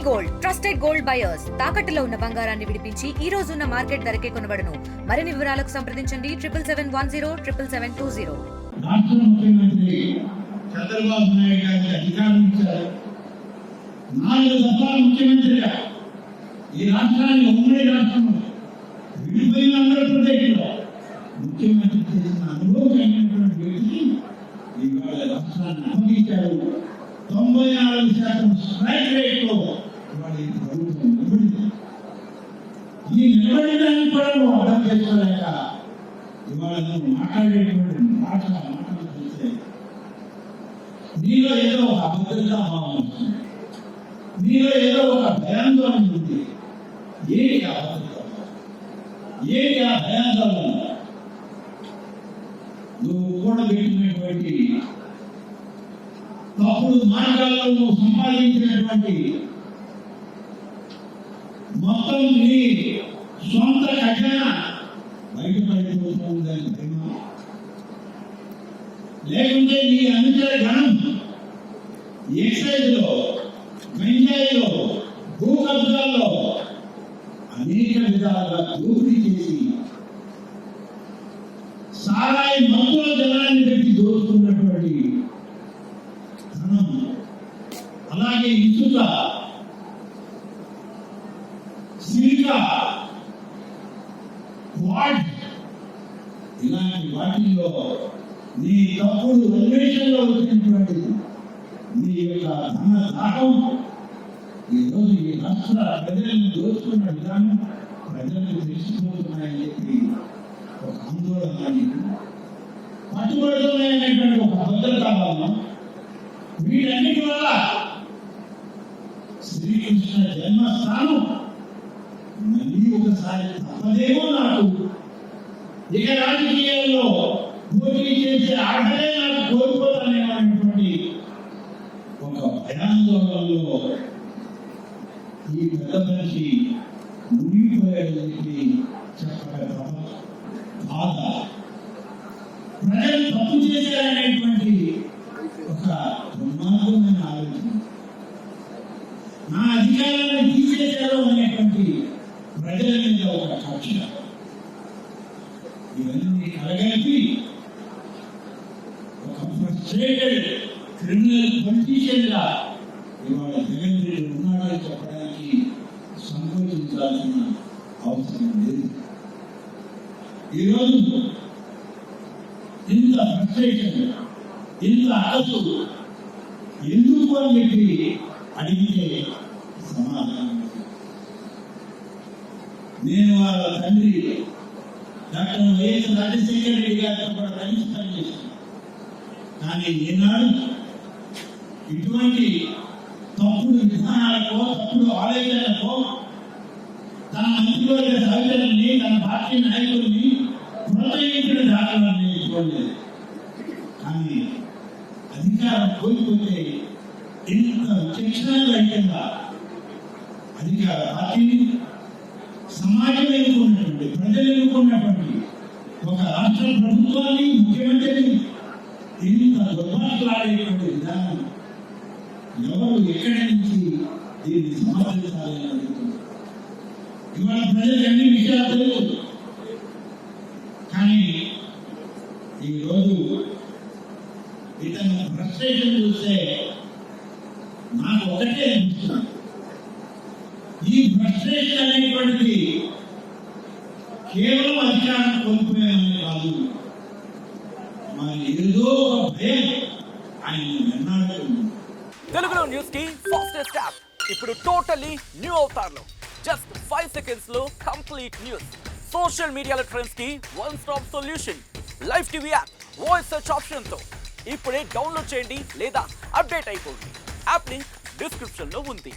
Gold trusted gold buyers తాకట్టులో ఉన్న బంగారాన్ని విడిపించి ఈ రోజు ఉన్న మార్కెట్ ధరకే కొనబడును. మరిన్ని వివరాలకు సంప్రదించండి 7771077720. రాష్ట్ర ముఖ్యమంత్రి చంద్రబాబు నాయుడు గారికి అధికారం ఇచ్చారు. 4 దఫాలు ముఖ్యమంత్రిగా ఈ రాష్ట్రాన్ని ఉమ్మడి రాష్ట్రం విడిపోయిన ఆంధ్రప్రదేశ్లో ముఖ్యమంత్రి చేసిన అనుభవం అయినటువంటి వ్యక్తి ఇవాళ రాష్ట్రాన్ని అప్పగించారు. 94% స్ట్రైక్ రేట్లో ఇవాళ ఈ ప్రభుత్వం నిలబడింది. ఈ నిలబడడానికి కూడా నువ్వు అర్థం చేసుకోలేక ఇవాళ నువ్వు మాట్లాడేటువంటి మాటలు చూస్తే నీలో ఏదో ఒక అభద్రతా భావం వస్తుంది, నీలో ఏదో ఒక భయాందోళన ఉంది. ఏంటి ఆ అభద్రత, ఏంటి ఆ భయాందోళన? నువ్వు కూడబెట్టినటువంటి తప్పుడు మార్గాల్లో నువ్వు సంపాదించినటువంటి మొత్తం నీ సొంత ఖజానా బయటపడిపోతుందని ప్రేమ, లేకుంటే నీ అనుచర గణం ఎక్సైజ్ లో, గంజాయిలో, భూ కబ్జాల్లో అనేక విధాలుగా దోపిడీ చేసి సారాయి మత్తుల జనాన్ని పెట్టి దోచుకున్నటువంటి ధనం, అలాగే ఇసుక, సిలిక, వాట్ ఇలాంటి వాటిల్లో నీ తప్పుడు అన్వేషణలో వచ్చినటువంటి నీ యొక్క ధన దాహం ఈరోజు ఈ రాష్ట్ర ప్రజలను దోచుకున్న విధానం ప్రజలకు తెలిసిపోతున్నాయని చెప్పి ఒక ఆందోళన, పట్టుబడుతున్నాయనేటువంటి ఒక భద్రతా భావం, వీటన్నిటి వల్ల శ్రీకృష్ణ జన్మస్థానం మళ్ళీ ఒకసారి తప్పదేమో నాకు, ఇక రాజకీయాల్లో పోటీ చేసే ఆటలే నాకు కోల్పోతానేమనేటువంటి ఒక భయాందోళనలో ఈ పెద్ద మనిషి మునిగిపోయాడని చెప్పి చెప్పక బాధ. ప్రజలు తప్పు చేశారనేటువంటి ఒక బ్రహ్మాండమైన ఆలోచన, నా అధికారాన్ని తీసేశారు అనేటువంటి ప్రజల మీద ఒక కక్ష, ఇవన్నీ కలగలిపి ఒక ఫ్రస్ట్రేటెడ్ క్రిమినల్ పొలిటీషియన్ గా ఇవాళ జగన్ రెడ్డి ఉన్నాడని చెప్పడానికి సంకోచించాల్సిన అవసరం లేదు. ఈరోజు ఇంత ఫ్రస్ట్రేషన్, ఇంత అలసు ఎందుకు అని చెప్పి అడిగితే సమాధానం, నేను వాళ్ళ తండ్రి డాక్టర్ వైఎస్ రాజశేఖర రెడ్డి గారితో కూడా కలిసి పనిచేశాను. కానీ ఈనాడు ఇటువంటి తప్పుడు విధానాలకో, తప్పుడు ఆలోచనలకో తన మంత్రివర్గ సభ్యులని, తన పార్టీ నాయకుల్ని ప్రోత్సహించిన దాఖలాన్ని చూడలేదు. కానీ అధికారం కోల్పోతే ఇంత విచక్షణరహితంగా అధికార పార్టీని, సమాజం ఎన్నుకున్నటువంటి, ప్రజలు ఎన్నుకున్నటువంటి ఒక రాష్ట్ర ప్రభుత్వాన్ని, ముఖ్యమంత్రిని ఇంత దుర్మార్గలాడేటువంటి విధానం ఎవరు ఎక్కడి నుంచి దీన్ని సమర్థించాలని అడుగుతుంది. ఇవాళ ప్రజలకు అన్ని విషయాలు తెలుసు. కానీ ఈరోజు ఇతను ఫ్రస్ట్రేషన్ చూస్తే నాకు ఒకటే అనిపిస్తుంది, ఈ ఫ్రస్ట్రేషన్ అనేటువంటిది కేవలం అధికారం కోల్పోయామని కాదు, మరి ఏదో ఒక భయం ఆయన వెన్నాడుతుంది. తెలుగులో న్యూస్ కి ఫాస్టెస్ట్ యాప్ ఇప్పుడు టోటల్లీ న్యూ అవతార్లో జస్ట్ 5 సెకండ్స్ లో కంప్లీట్ న్యూస్, సోషల్ మీడియాలో ట్రెండ్స్ కి one stop solution, live TV app, voice search option తో ఇప్పుడే డౌన్లోడ్ చేయండి లేదా అప్డేట్ అయిపోండి. యాప్ లింక్ డిస్క్రిప్షన్ లో ఉంది.